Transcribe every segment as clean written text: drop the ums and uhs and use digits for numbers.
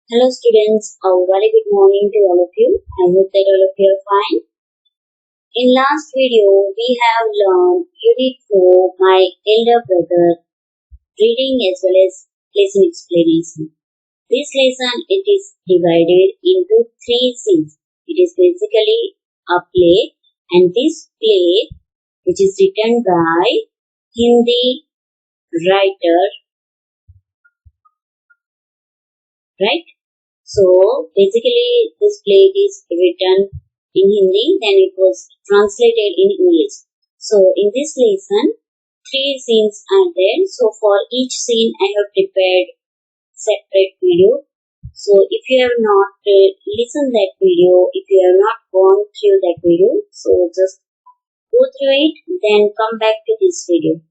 Hello students, a very good morning to all of you. I hope that all of you are fine. In last video, we have learned Unit 4, My Elder Brother, reading as well as lesson explanation. This lesson, it is divided into 3 scenes. It is basically a play, and this play, which is written by Hindi writer, right? So basically this play is written in Hindi, then it was translated in English. So in this lesson, 3 scenes are there. So for each scene I have prepared separate video. So if you have not listened that video, if you have not gone through that video, so just go through it, then come back to this video.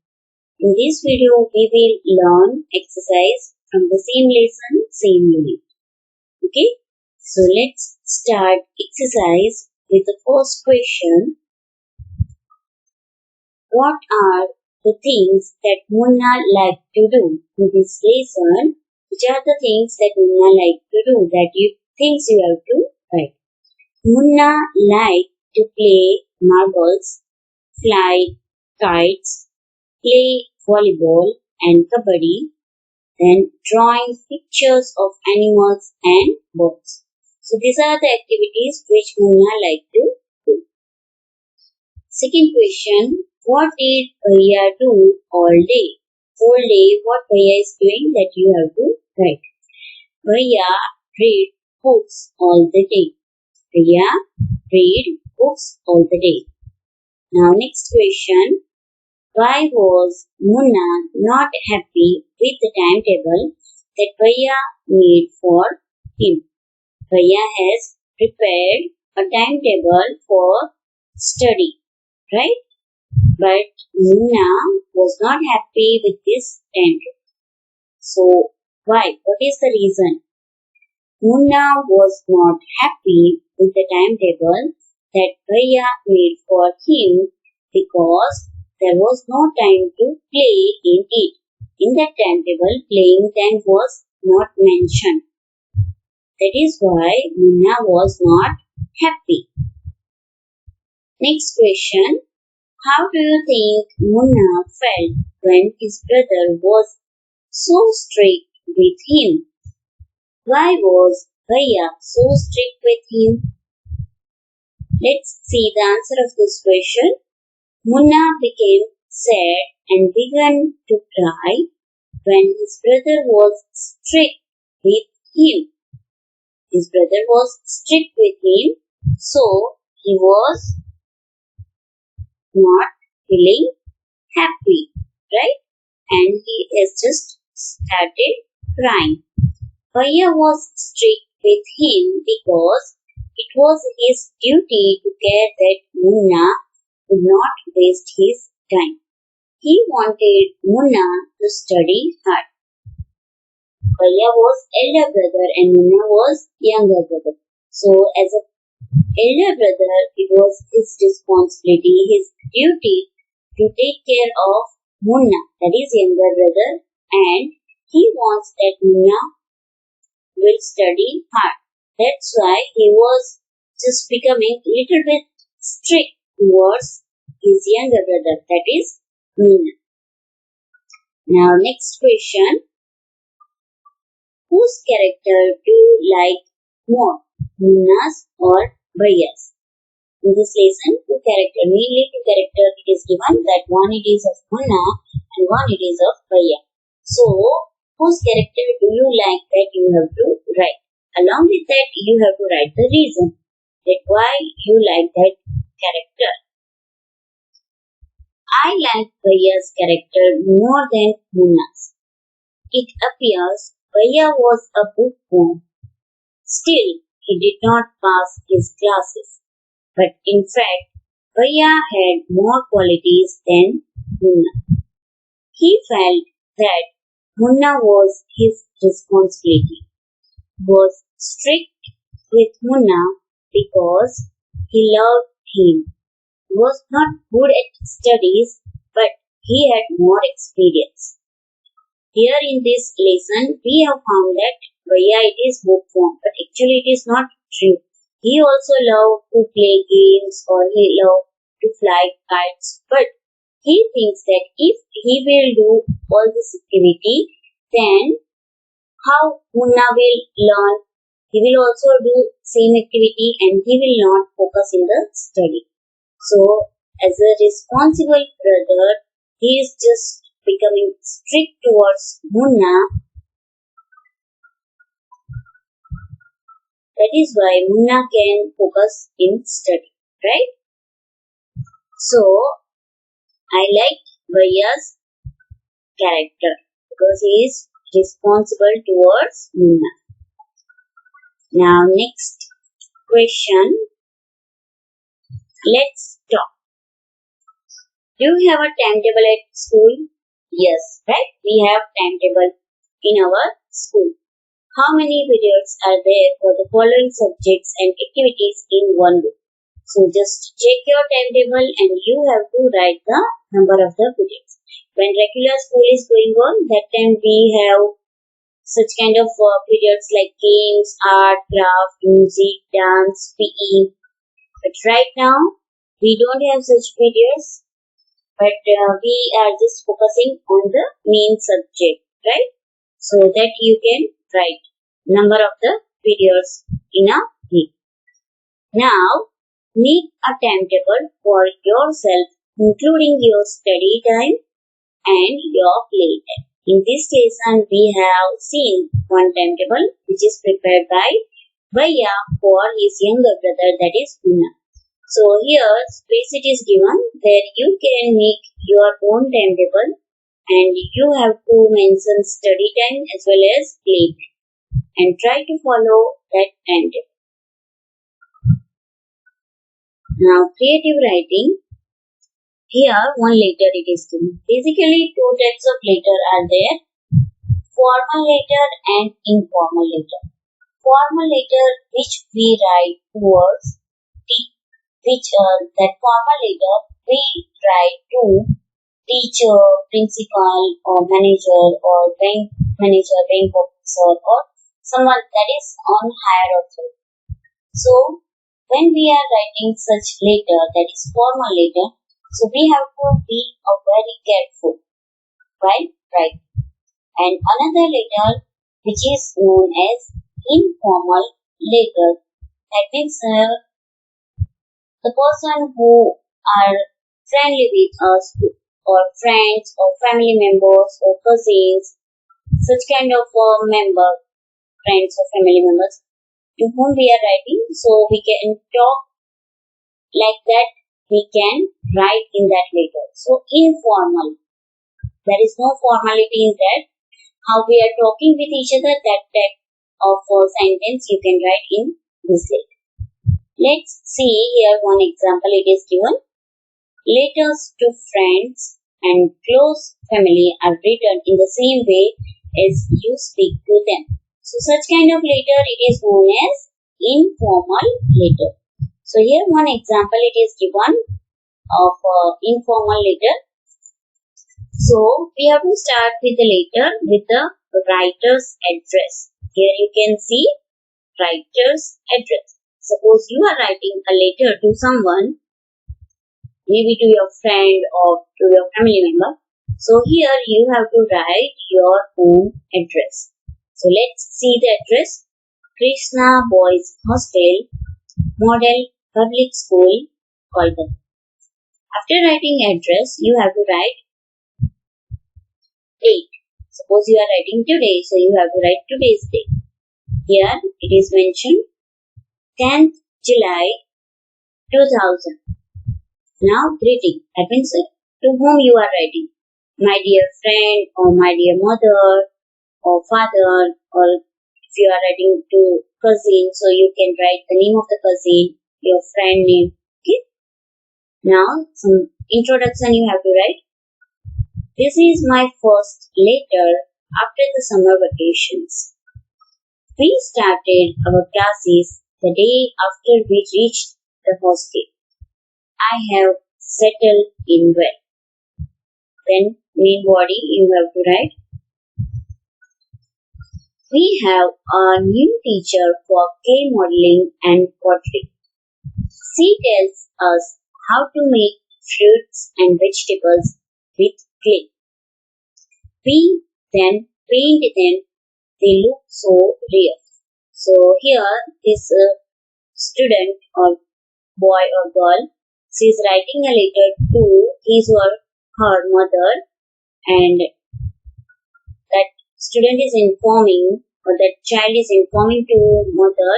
In this video, we will learn exercise from the same lesson, same unit. Okay, so let's start exercise with the first question. What are the things that Munna liked to do in this lesson? Which are the things that Munna liked to do that you have to write? Munna liked to play marbles, fly kites, play volleyball and kabaddi, then drawing pictures of animals and birds. So these are the activities which Munna liked to do. Second question, what did Bhaiya do all day? Whole day, what Bhaiya is doing that you have to write. Bhaiya read books all the day. Bhaiya read books all the day. Now next question, why was Munna not happy with the timetable that Bhaiya made for him? Bhaiya has prepared a timetable for study, right? But Munna was not happy with this timetable. So why? What is the reason? Munna was not happy with the timetable that Bhaiya made for him because there was no time to play in it. In that timetable, playing time was not mentioned. That is why Munna was not happy. Next question. How do you think Munna felt when his brother was so strict with him? Why was Bhaiya so strict with him? Let's see the answer of this question. Munna became sad and began to cry when his brother was strict with him. His brother was strict with him, so he was not feeling happy, right? And he has just started crying. Bhaiya was strict with him because it was his duty to care that Munna would not waste his time. He wanted Munna to study hard. Bhaiya was elder brother and Munna was younger brother. So as a elder brother, it was his responsibility, his duty to take care of Munna, that is younger brother, and he wants that Munna will study hard. That's why he was just becoming a little bit strict towards his younger brother, that is Munna. Now next question. Whose character do you like more, Munna's or Bhaiya's? In this lesson, mainly two character it is given, that one it is of Munna and one it is of Bhaiya. So, whose character do you like that you have to write? Along with that, you have to write the reason that why you like that character. I like Bhaiya's character more than Munna's. It appears Bhaiya was a bookworm. Still, he did not pass his classes. But in fact, Bhaiya had more qualities than Munna. He felt that Munna was his responsibility. Was strict with Munna because he loved him. He was not good at studies, but he had more experience. Here in this lesson, we have found that Bhaiya, it is book form, but actually it is not true. He also loved to play games or he loved to fly kites, but he thinks that if he will do all this activity, then how Munna will learn. He will also do same activity and he will not focus in the study. So, as a responsible brother, he is just becoming strict towards Munna. That is why Munna can focus in study, right? So, I like Bhaiya's character because he is responsible towards Munna. Now, next question. Let's talk. Do you have a timetable at school? Yes, right? We have timetable in our school. How many periods are there for the following subjects and activities in one week? So just check your timetable and you have to write the number of the periods. When regular school is going on, that time we have such kind of periods like games, art, craft, music, dance, PE. But right now, we don't have such periods, but we are just focusing on the main subject, right? So that you can write number of the periods in a week. Now, make a timetable for yourself, including your study time and your play time. In this lesson, we have seen one timetable which is prepared by Bhaiya for his younger brother, that is Munna. So here, space it is given where you can make your own timetable and you have to mention study time as well as play time and try to follow that timetable. Now, creative writing. Here, one letter it is given. Basically, two types of letter are there. Formal letter and informal letter. Formal letter which we write towards that formal letter we write to teacher, principal or manager or bank manager, bank officer or someone that is on higher authority. So, when we are writing such letter, that is formal letter, so we have to be very careful while writing. And another letter which is known as informal letter, that means the person who are friendly with us or friends or family members or cousins, such kind of friends or family members to whom we are writing, so we can talk like that, we can write in that letter. So informal, there is no formality in that. How we are talking with each other, that type of sentence you can write in this letter. Let's see here one example it is given. Letters to friends and close family are written in the same way as you speak to them. So such kind of letter it is known as informal letter. So here one example it is given of informal letter. So we have to start with the letter with the writer's address. Here you can see writer's address. Suppose you are writing a letter to someone, maybe to your friend or to your family member. So here you have to write your home address. So let's see the address. Krishna Boys Hostel, Model Public School, Kolkata. After writing address, you have to write date. Suppose you are writing today, so you have to write today's date. Here it is mentioned 10th July 2000. Now greeting. That means to whom you are writing. My dear friend or my dear mother or father, or if you are writing to cousin, so you can write the name of the cousin, your friend name. Okay. Now some introduction you have to write. This is my first letter after the summer vacations. We started our classes the day after we reached the hostel. I have settled in well. Then main body you have to write. We have a new teacher for clay modeling and pottery. She tells us how to make fruits and vegetables with clay. We then paint them. They look so real. So here this student or boy or girl, she is writing a letter to his or her mother, and that student is informing, or that child is informing to mother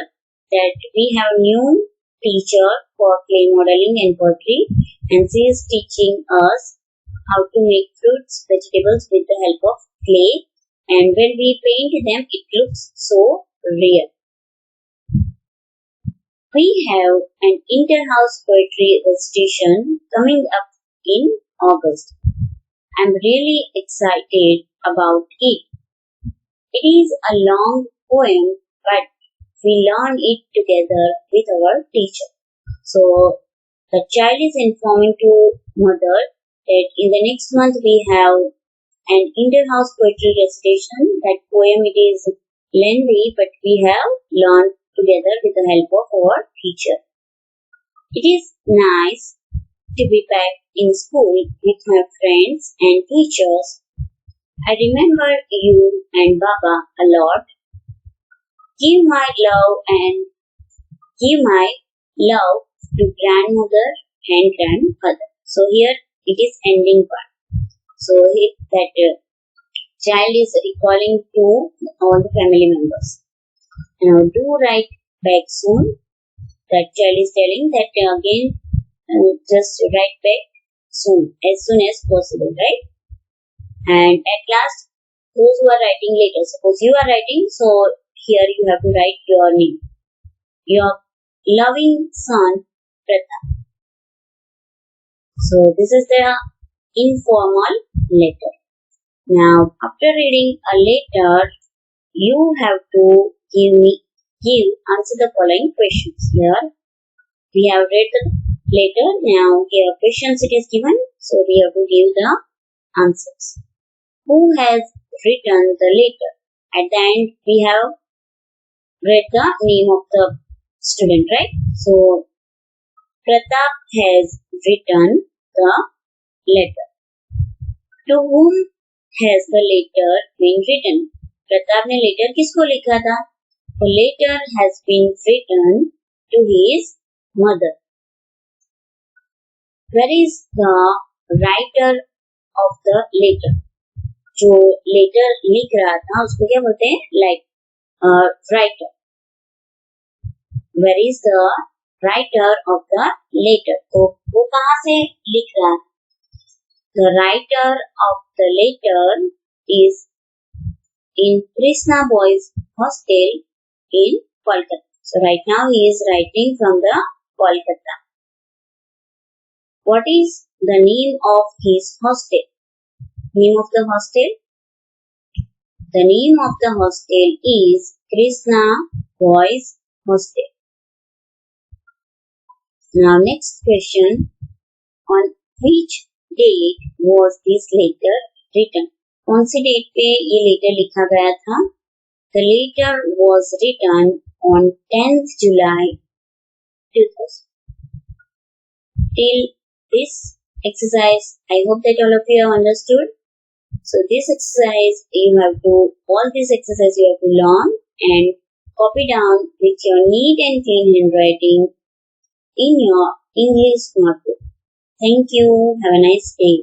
that we have new teacher for clay modeling and pottery, and she is teaching us how to make fruits, vegetables with the help of clay, and when we paint them, it looks so real. We have an inter-house poetry recitation coming up in August. I'm really excited about it. It is a long poem, but we learn it together with our teacher. So the child is informing to mother that in the next month we have an inter-house poetry recitation. That poem, it is lengthy, but we have learned together with the help of our teacher. It is nice to be back in school with my friends and teachers. I remember you and Baba a lot. Give my love to grandmother and grandfather. So here it is ending part. So that child is recalling to all the family members. Now do write back soon. That child is telling that again, just write back soon as possible, right? And at last, those who are writing later, suppose you are writing, so here you have to write your name. Your loving son, Pratap. So this is the informal letter. Now, after reading a letter, you have to answer the following questions. Here, we have read the letter. Now, here questions it is given. So we have to give the answers. Who has written the letter? At the end, we have read the name of the student, right? So, Pratap has written the letter. To whom has the letter been written? Pratap ने letter किसको लिखा था? The letter has been written to his mother. Where is the writer of the letter? जो letter लिख रहा था उसको क्या बोलते हैं? Like writer. Where is the writer of the letter? तो वो कहाँ से लिख रहा है? The writer of the letter is in Krishna Boys Hostel in Kolkata. So right now he is writing from the Kolkata. What is the name of his hostel? Name of the hostel? The name of the hostel is Krishna Boys Hostel. Now next question. On which date was this letter written? कौन सी date पे ये letter लिखा गया था? The letter was written on 10th July 2000. Till this exercise, I hope that all of you have understood. So this exercise, all this exercise you have to learn and copy down with your neat and clean handwriting in your English notebook. Thank you. Have a nice day.